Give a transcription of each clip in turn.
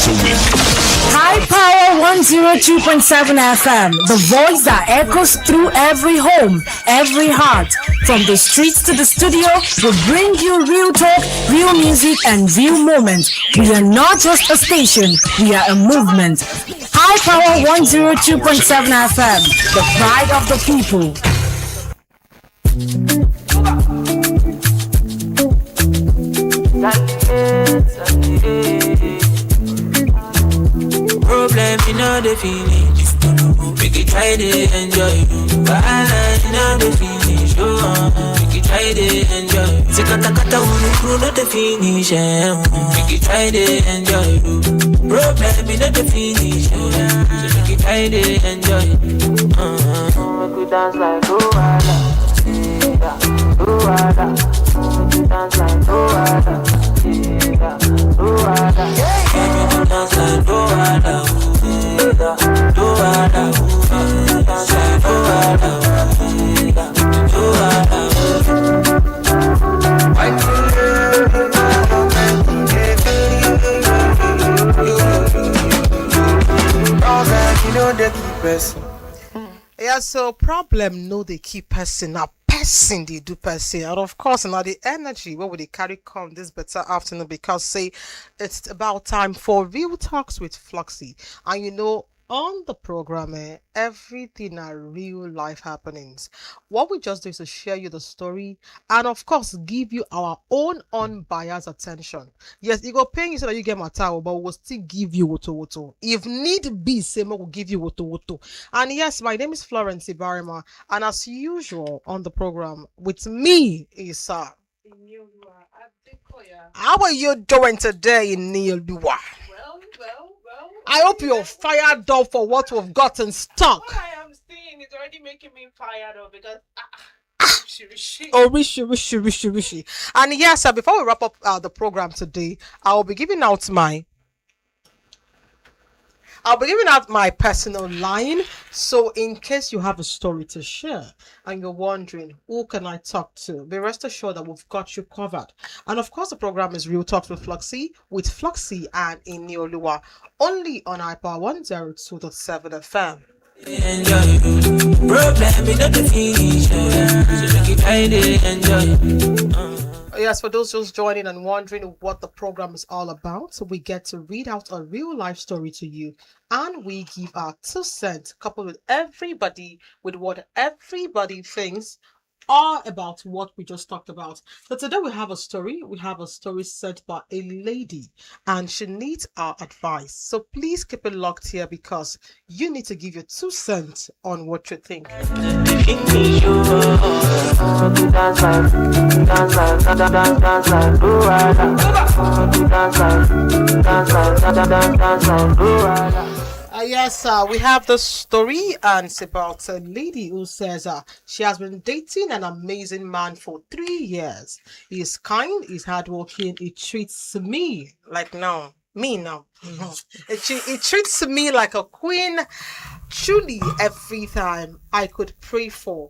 days a week. High Power 102.7 FM, the voice that echoes through every home, every heart. From the streets to the studio, we bring you real talk, real music, and real moments. We are not just a station, we are a movement. High Power 102.7 FM, the pride of the people. Problem, you know the feeling. Make it try to enjoy. Balance, you know the feeling. Make it try to enjoy. Sekata kata unu know the finish. Make it try to enjoy. Problem, you know the finish. So make it try to enjoy. Make we dance like Luada. Luada. Make we dance like Luada. Luada. Make we dance like Luada. Yeah, so problem no they keep person now. Person they do person, and of course now the energy what would they carry come this better afternoon, because say it's about time for real talks with Floxy. And on the program, everything are real life happenings. What we just do is to share you the story and of course give you our own unbiased attention. Yes, it go paying you so that you get my towel, but we'll still give you woto. If need be, same will give you woto. And yes, my name is Florence Ibarima, and as usual on the program with me is how are you doing today in Niolua? Well. I hope you're fired up for what we've got in stock. What I am seeing is already making me fired up because rishi. And yes, before we wrap up the program today, I'll be giving out my personal line. So in case you have a story to share and you're wondering who can I talk to, be rest assured that we've got you covered. And of course the program is Real Talks with Floxy and Iniolua, only on iPower 102.7 FM. Yes, for those just joining and wondering what the program is all about, we get to read out a real life story to you, and we give our 2 cents coupled with what everybody thinks are about what we just talked about. So today we have a story. We have a story sent by a lady, and she needs our advice. So please keep it locked here because you need to give your 2 cents on what you think. Yes, we have the story, and it's about a lady who says she has been dating an amazing man for 3 years. He is kind, he's hardworking, he treats me like me now. He treats me like a queen, truly every time I could pray for.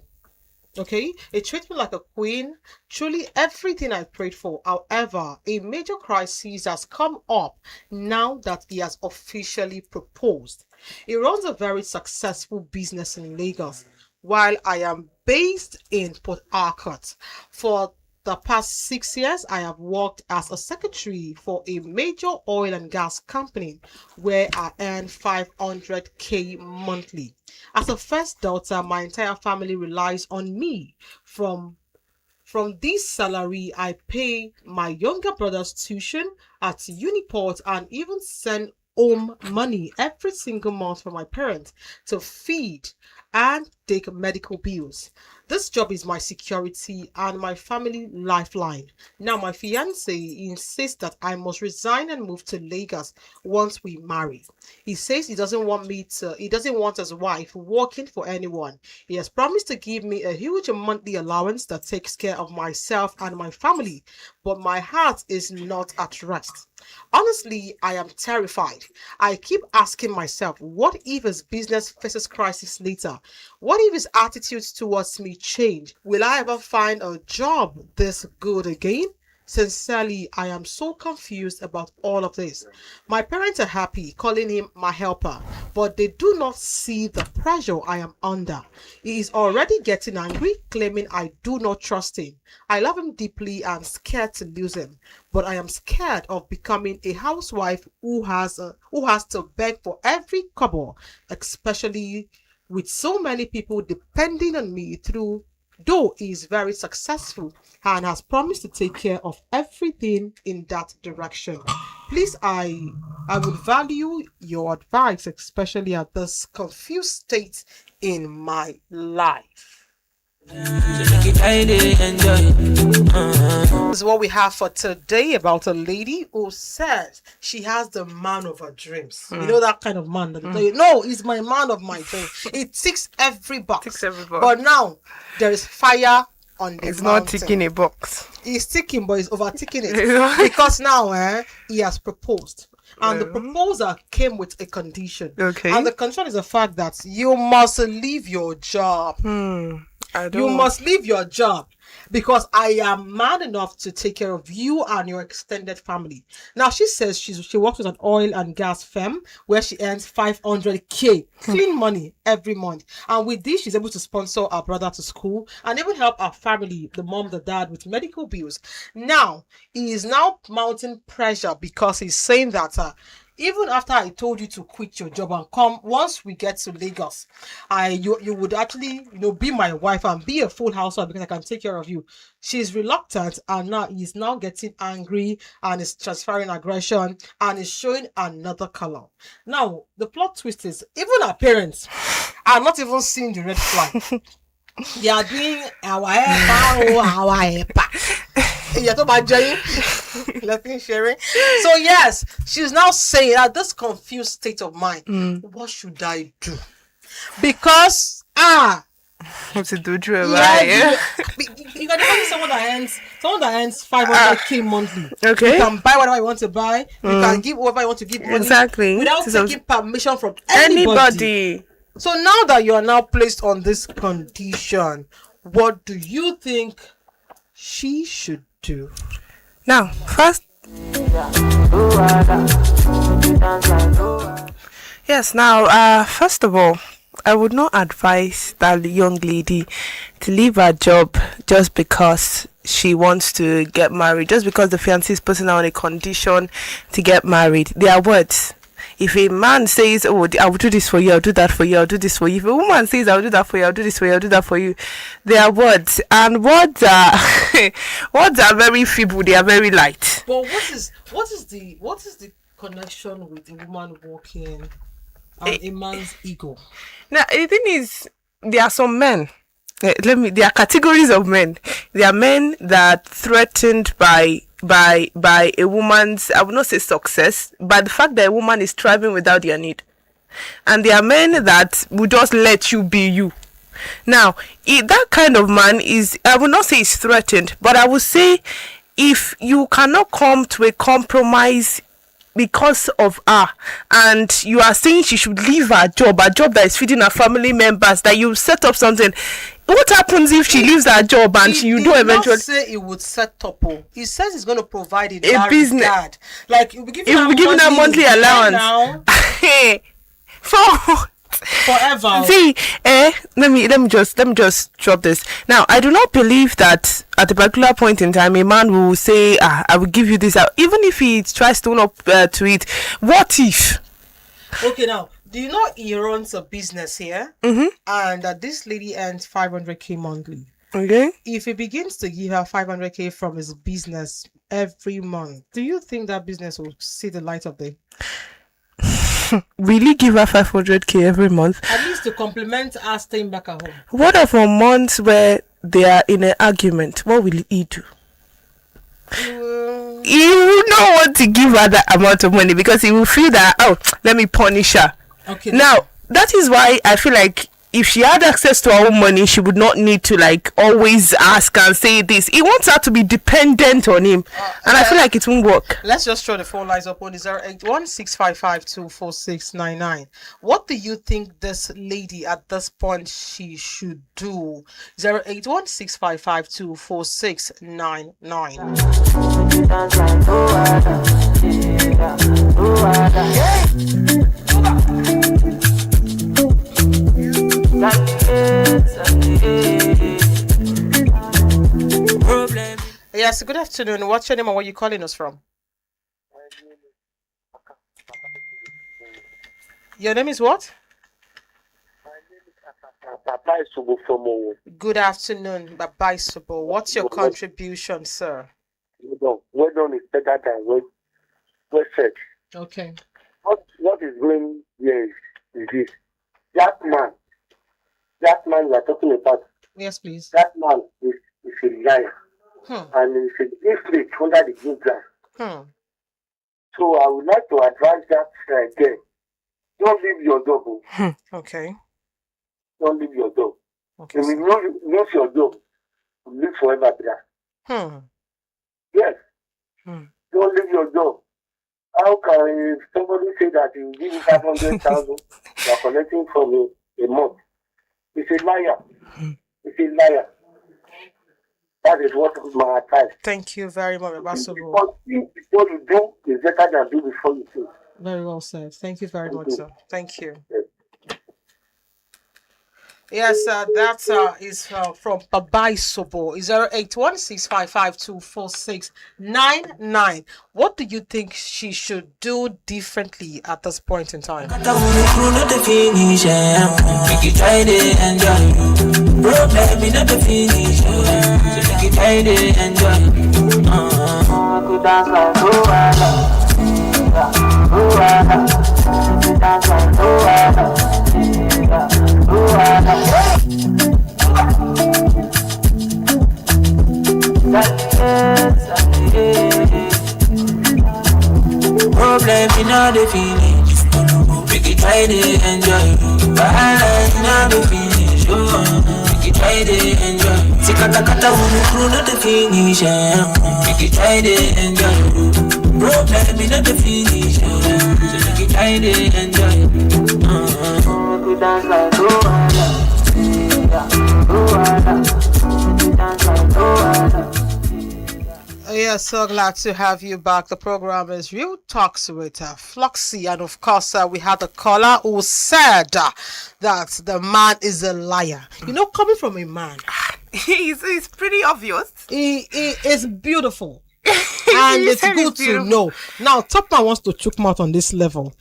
Okay, it treats me like a queen, truly everything I prayed for. However, a major crisis has come up now that he has officially proposed. He runs a very successful business in Lagos, while I am based in Port Harcourt. For the past 6 years, I have worked as a secretary for a major oil and gas company where I earn 500k monthly. As a first daughter, my entire family relies on me. From this salary, I pay my younger brother's tuition at Uniport and even send home money every single month for my parents to feed and take medical bills. This job is my security and my family lifeline. Now, my fiance insists that I must resign and move to Lagos once we marry. He says he doesn't want his wife working for anyone. He has promised to give me a huge monthly allowance that takes care of myself and my family, but my heart is not at rest. Honestly, I am terrified. I keep asking myself, what if his business faces crisis later? What if his attitudes towards me change? Will I ever find a job this good again? Sincerely, I am so confused about all of this. My parents are happy calling him my helper, but they do not see the pressure I am under. He is already getting angry, claiming I do not trust him. I love him deeply and scared to lose him, but I am scared of becoming a housewife who has to beg for every kobo, especially with so many people depending on me through, though he is very successful and has promised to take care of everything in that direction. Please, I would value your advice, especially at this confused state in my life. So make it try to enjoy. This is what we have for today about a lady who says she has the man of her dreams. You know that kind of man that tell you, no, he's my man of my dreams. It ticks every box. Ticks every box. But now there is fire on the It's mountain. not ticking a box. He's ticking, but he's overticking it because now he has proposed. And the proposal came with a condition. Okay. And the condition is the fact that you must leave your job. You must leave your job because I am man enough to take care of you and your extended family. Now, she says she works with an oil and gas firm where she earns 500k clean money every month. And with this, she's able to sponsor her brother to school and even help her family, the mom, the dad, with medical bills. Now, he is now mounting pressure because he's saying that even after I told you to quit your job and come, once we get to Lagos, you would actually be my wife and be a full housewife because I can take care of you. She's reluctant, and now he's now getting angry and is transferring aggression and is showing another color. Now the plot twist is even her parents are not even seeing the red flag. They are doing our you're talking about Jerry. Nothing sharing. So yes, she's now saying at this confused state of mind, what should I do? Because What's it do? you can imagine someone that earns 500k monthly. Okay. You can buy whatever you want to buy. You can give whatever you want to give money Exactly. without taking permission from Anybody. So now that you are now placed on this condition, what do you think she should do? Now, first. Yes, now, first of all, I would not advise that young lady to leave her job just because she wants to get married, just because the fiancé is putting her on a condition to get married. They are words. If a man says, oh, I will do this for you, I'll do that for you, I'll do this for you. If a woman says, I'll do that for you, I'll do this for you, I'll do that for you, they are words. And words are words are very feeble, they are very light. But what is the connection with a woman walking and a man's ego? Now the thing is, there are some men. There are categories of men. There are men that are threatened by a woman's, I would not say success, but the fact that a woman is thriving without their need. And there are men that will just let you be you. Now, that kind of man is, I would not say is threatened, but I would say if you cannot come to a compromise because of her, and you are saying she should leave her job that is feeding her family members, that you set up something. What happens if she leaves her job and you do eventually? He say he would set up. He says he's going to provide a business. Dad. Like he'll be giving her monthly allowance. For forever. See, let me just drop this. Now, I do not believe that at a particular point in time a man will say, I will give you this, even if he tries to own up to it. What if? Okay, now, do you know he runs a business here? Mm-hmm. And this lady earns 500k monthly. Okay. If he begins to give her 500k from his business every month, do you think that business will see the light of day? Really give her 500k every month? At least to compliment her staying back at home. What if for months where they are in an argument? What will he do? He will not want to give her that amount of money because he will feel that, let me punish her. Okay. Now, that is why I feel like if she had access to her own money, she would not need to like always ask and say this. He wants her to be dependent on him, and I feel like it won't work. Let's just throw the phone lines up on 08165524699. What do you think this lady at this point she should do? 08165524699. Yes, good afternoon. What's your name and where you calling us from? Your name is what? Good afternoon, Baba Isubo. What's your contribution, sir? Well done is better than well said. Okay. What is going here is this. That man we are talking about, Yes, please. that man is a liar. And he's an inflict under the good grass. So I would like to advise that girl, don't leave your job. Okay. Don't leave your job. Okay. If you lose your job, you live forever there. Yes. Don't leave your job. How can somebody say that you give you 500,000 you are collecting from a month? It's a liar. It's a liar. That is what my advice. Thank you very much, Baba Isubo. Before you do is better than do before you do. Very well said. Thank you very much, sir. Thank you. Yes. Yes, that is from Baba Isubo. 08165524699. What do you think she should do differently at this point in time? Make you try to enjoy. Problem in the finish. So make you try to enjoy. I could dance like dance problem in all the finish. Make you try to enjoy. Bye, in all the finish. Make you try to enjoy. Sikata kata wunu not the finish. Make you try to enjoy. Problem in all the finish. So make you try to enjoy. Make dance like Yes, so glad to have you back. The program is Real Talks with Floxy, and of course, we had a caller who said that the man is a liar. You know, coming from a man, It's pretty obvious. he is beautiful, and it's said good it's to beautiful. know. Now, Top Man wants to choke him out on this level.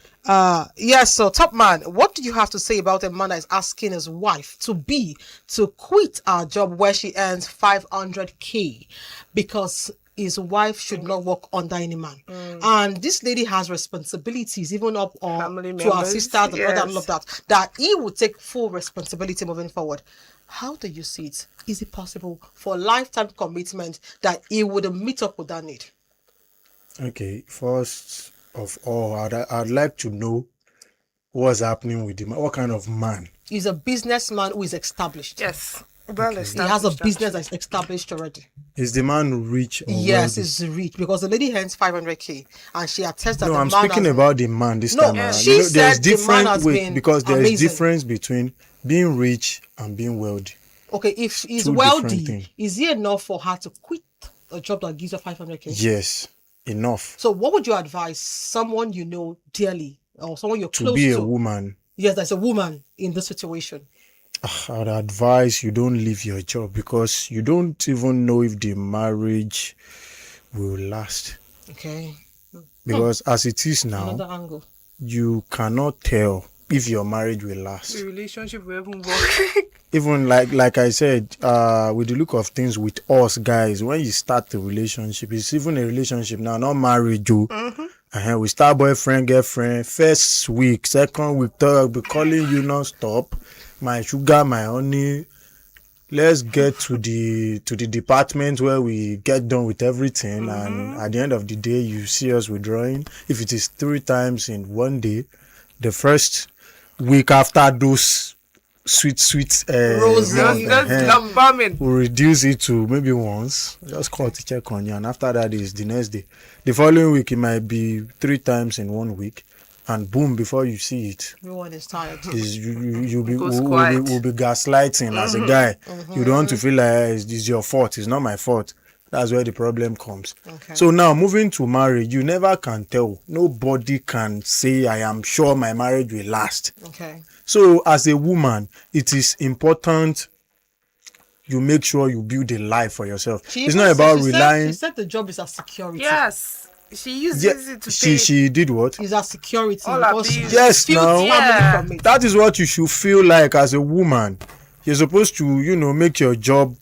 Yes, so Top Man, what do you have to say about a man that is asking his wife to quit our job where she earns 500k because his wife should not work under any man, and this lady has responsibilities even up Family to our members, sisters, the brother, and all of yes. that he will take full responsibility moving forward. How do you see it? Is it possible for a lifetime commitment that he would meet up with that need? Okay, first of all, I'd like to know what's happening with him. What kind of man? He's a businessman who is established. Yes. Well He has a established, business that's established already. Is the man rich or Yes, wealthy? he's rich because the lady earns 500k and she attests that No, the I'm man speaking has- about the man this No, time around. she said there's the man different has been because there is amazing. difference between being rich and being wealthy. Okay, if he's Two different wealthy, things. is he enough for her to quit a job that gives her 500k? Yes, enough So what would you advise someone you know dearly or someone you're to close be a to? woman. Yes, there's a woman in this situation. I'd advise you don't leave your job because you don't even know if the marriage will last. Okay, Because as it is now, another angle. you cannot tell if your marriage will last. The relationship will even work. Even like I said, with the look of things with us guys, when you start the relationship, it's even a relationship now, not marriage. We start boyfriend, girlfriend, first week, second week, third, I'll be calling you non-stop. My sugar, my honey. Let's get to the department where we get done with everything, and at the end of the day, you see us withdrawing. If it is 3 times in one day, the first week after those sweet Rosy. month, That's bombing. we'll reduce it to maybe once. Just call to check on you, and after that is the next day. The following week it might be 3 times in 1 week, and boom, before you see it, Everyone is tired. you'll be Goes will quiet. be gaslighting as a guy. You don't want to feel like it's your fault. It's not my fault. That's where the problem comes. Okay. So now moving to marriage, you never can tell. Nobody can say I am sure my marriage will last. Okay. So as a woman, it is important you make sure you build a life for yourself. It's not about relying. She said the job is a security. Yes. She uses Yeah, it to pay. she did what? It's a security. All her because she bills. Yes, builds now. family Yeah. from it. That is what you should feel like as a woman. You're supposed to, make your job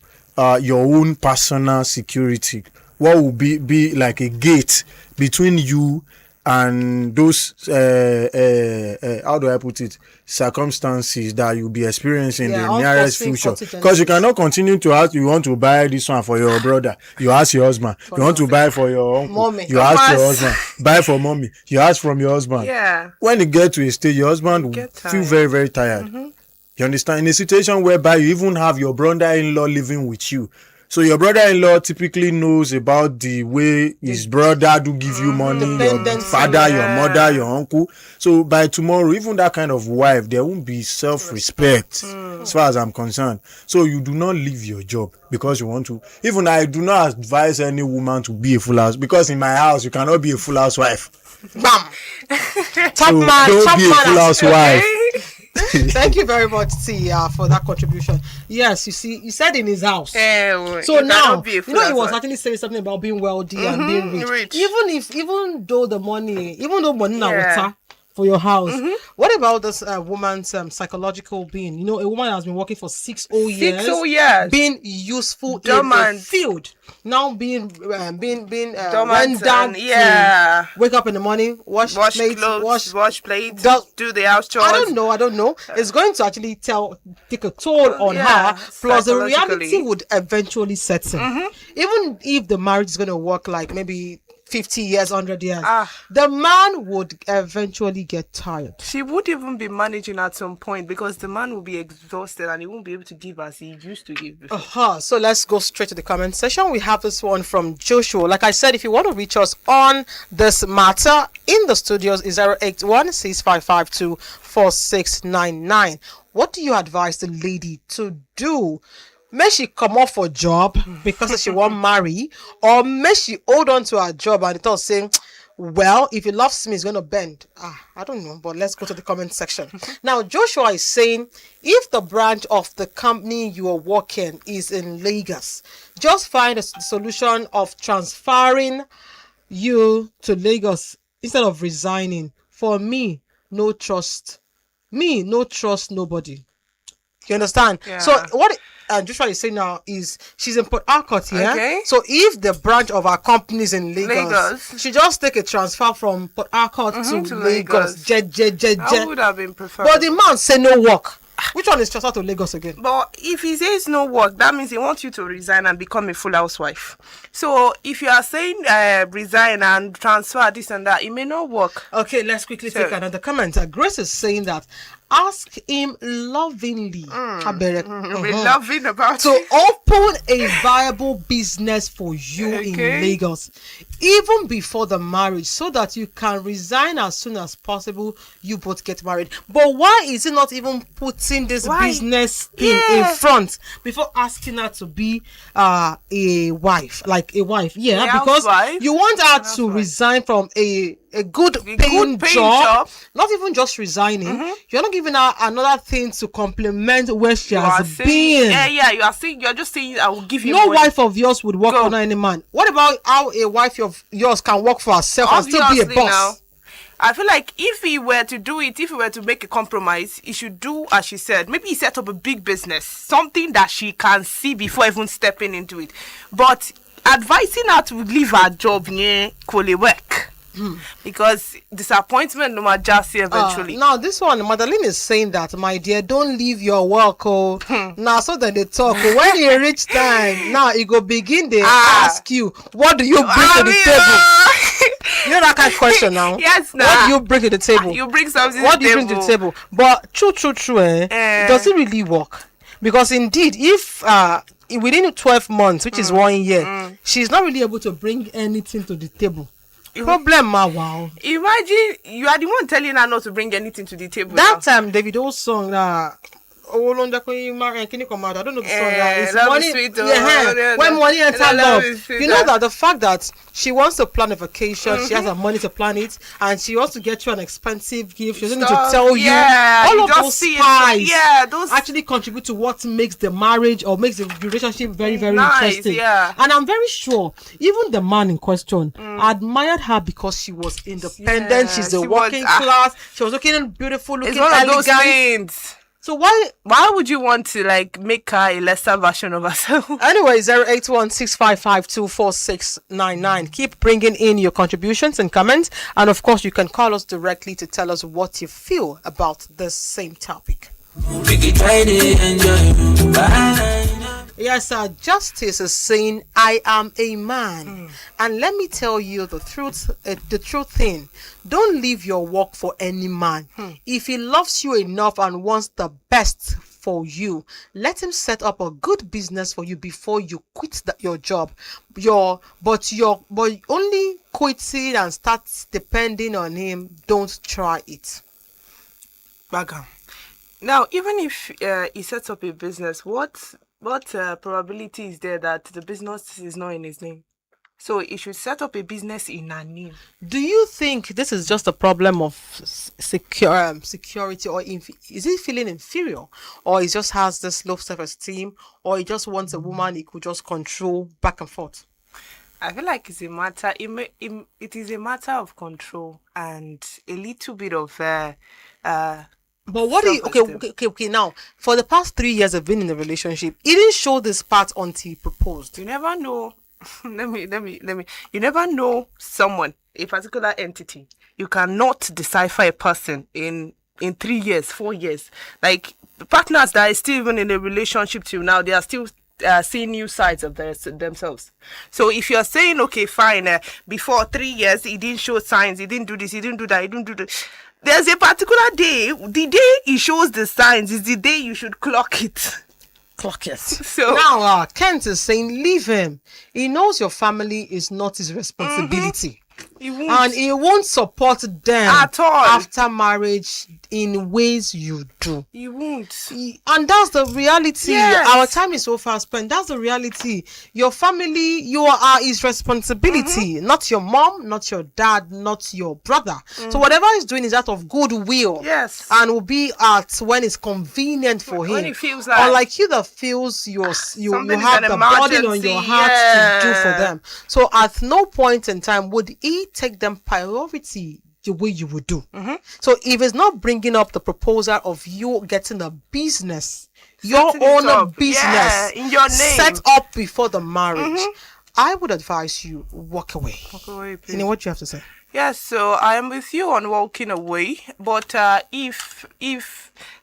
your own personal security. What will be like a gate between you and those how do I put it, circumstances that you'll be experiencing in Yeah, the nearest unforeseen future, contingencies. because you cannot continue to ask. You want to buy this one for your brother, you ask your husband. You want to buy for your uncle, Mommy. you ask your Thomas. husband. Buy for mommy, you ask from your husband. Yeah. When you get to a stage, your husband will Get feel tired. very, very tired. You understand? In a situation whereby you even have your brother-in-law living with you, so your brother-in-law typically knows about the way his brother do give you money, your Dependency, father, your yeah. mother, your uncle. So by tomorrow, even that kind of wife, there won't be self-respect as far as I'm concerned. So you do not leave your job because you want to. Even I do not advise any woman to be a full house, because in my house you cannot be a full housewife. Bam. Top So man, don't top be a man. full housewife. Thank you very much, T, for that contribution. Yes, you see, he said in his house. So You now, cannot be a he was housewife. actually saying something about being wealthy and being rich. rich. Even though money na Yeah. water for your house. What about this woman's psychological being? A woman has been working for 6 whole years. 6 whole years. Being useful in a Dormant. field. Now being Dormant rendered and- yeah. to wake up in the morning, wash plates, clothes, wash plates, Does- do the house chores. I don't know. It's going to actually take a toll on Yeah, her. Plus, the psychologically. reality would eventually set in. Even if the marriage is going to work like maybe 50 years, 100 years, the man would eventually get tired. She would even be managing at some point because the man will be exhausted and he won't be able to give as he used to give before. So let's go straight to the comment section. We have this one from Joshua. Like I said, if you want to reach us on this matter in the studios, is 081-6552-4699. What do you advise the lady to do? May she come off for job because she won't marry, or may she hold on to her job and thought saying, well, if he loves me, he's going to bend. I don't know, but let's go to the comment section. Now, Joshua is saying, if the branch of the company you are working is in Lagos, just find a solution of transferring you to Lagos instead of resigning. For me, no trust. No trust nobody. You understand? Yeah. So what Joshua is saying now is she's in Port Harcourt, yeah? Okay. So if the branch of our company is in Lagos, she just take a transfer from Port Harcourt to Lagos. That would have been preferred. But the man say no work. Which one is transfer to Lagos again? But if he says no work, that means he wants you to resign and become a full housewife. So if you are saying resign and transfer this and that, it may not work. Okay, let's quickly take another comment. Grace is saying that ask him lovingly Be loving about to it. open a viable business for you in Lagos, even before the marriage, so that you can resign as soon as possible. You both get married. But why is he not even putting this business thing in front before asking her to be a wife, like a wife? Yeah, A because housewife? you want her to resign from a good paying job, not even just resigning. You're not giving her another thing to complement where she has been. You are saying, you're just saying, I will give you No money. wife of yours would work for any man. What about how a wife of yours can work for herself and still be a Obviously boss? now, I feel like if he were to do it, if he were to make a compromise, he should do as she said. Maybe he set up a big business, something that she can see before even stepping into it. But advising her to leave her job, could work. because disappointment no matter just eventually. Now this one, Madeline is saying that, my dear, don't leave your work. Now so that they talk. When you reach time, now you go begin. They ask you, what do you bring to the table? You know that kind of question now. Yes, nah. What do you bring to the table? You bring something. What do you bring to the table? But true, does it really work? Because indeed, if within 12 months, which is 1 year, she's not really able to bring anything to the table. Problem, wow. Imagine you are the one telling her not to bring anything to the table. That time, Davido's song, I don't know the song. It's money. When money enters love, you know that the fact that she wants to plan a vacation, she has the money to plan it, and she wants to get you an expensive gift. She doesn't need to tell you. All of those spies those actually contribute to what makes the marriage or makes the relationship very, very nice, interesting. yeah. And I'm very sure even the man in question admired her because she was independent. Yeah, she's a she working was, class. She was looking beautiful, looking it's one elegant. of those things. So why would you want to like make her a lesser version of herself? Anyway, 08165524699. Keep bringing in your contributions and comments, and of course you can call us directly to tell us what you feel about this same topic. Yes, Justice is saying, I am a man. And let me tell you the truth thing. Don't leave your work for any man. If he loves you enough and wants the best for you, let him set up a good business for you before you quit your job. But only quitting and start depending on him, don't try it. Baga. Now, even if he sets up a business, what probability is there that the business is not in his name? So he should set up a business in her name. Do you think this is just a problem of security, or is he feeling inferior, or he just has this low self-esteem, or he just wants a woman he could just control back and forth? I feel like it's a matter. It is a matter of control and a little bit of But what do you okay now, for the past 3 years of being in a relationship, he didn't show this part until he proposed. You never know. let me you never know someone, a particular entity. You cannot decipher a person in 3 years, 4 years. Like partners that are still even in a relationship till now, they are still seeing new sides of themselves. So if you're saying, okay, fine, before 3 years he didn't show signs, he didn't do this, he didn't do that, he didn't do that. There's a particular day, the day he shows the signs is the day you should clock it. So now Kent is saying, leave him. He knows your family is not his responsibility. And he won't support them at all after marriage in ways you do. He won't. And that's the reality. Yes. Our time is so fast spent. That's the reality. Your family, you are his responsibility. Not your mom, not your dad, not your brother. So whatever he's doing is out of goodwill. Yes. And will be at when it's convenient for him. When he feels like, unlike you that feels you have the emergency, burden on your heart to do for them. So at no point in time would he take them priority the way you would do. So if it's not bringing up the proposal of you getting a business, your own business in your name, set up before the marriage, I would advise you walk away. Walk away, please. You know what you have to say? Yes, so I am with you on walking away. But if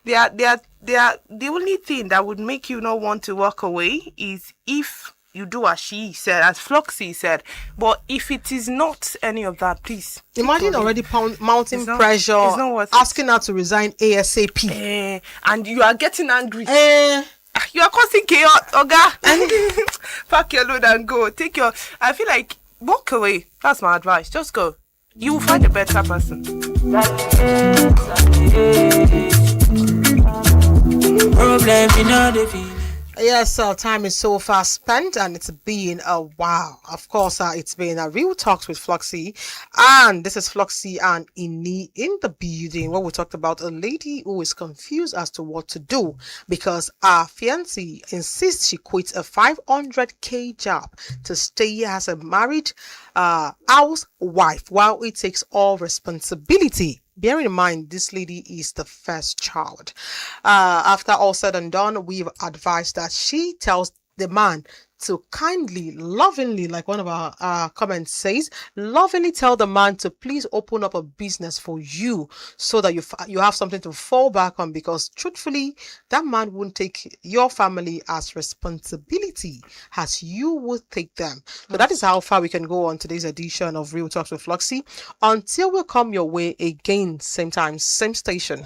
the only thing that would make you not want to walk away is if you do as she said, as Floxy said. But if it is not any of that, please. Imagine already mounting pressure, asking her to resign ASAP. And you are getting angry. You are causing chaos, Oga. Pack your load and go. I feel like walk away. That's my advice. Just go. You will find a better person. Problem in all the Yes, time is so fast spent, and it's been a while. Of course, it's been a real talks with Floxy, and this is Floxy and Ini in the building, where we talked about a lady who is confused as to what to do because her fiancé insists she quits a 500k job to stay as a married housewife while it takes all responsibility. Bearing in mind, this lady is the first child. After all said and done, we've advised that she tells the man to kindly, lovingly, like one of our comments says, lovingly tell the man to please open up a business for you so that you have something to fall back on, because truthfully, that man won't take your family as responsibility as you would take them. So that is how far we can go on today's edition of Real Talks with Floxy. Until we come your way again, same time, same station.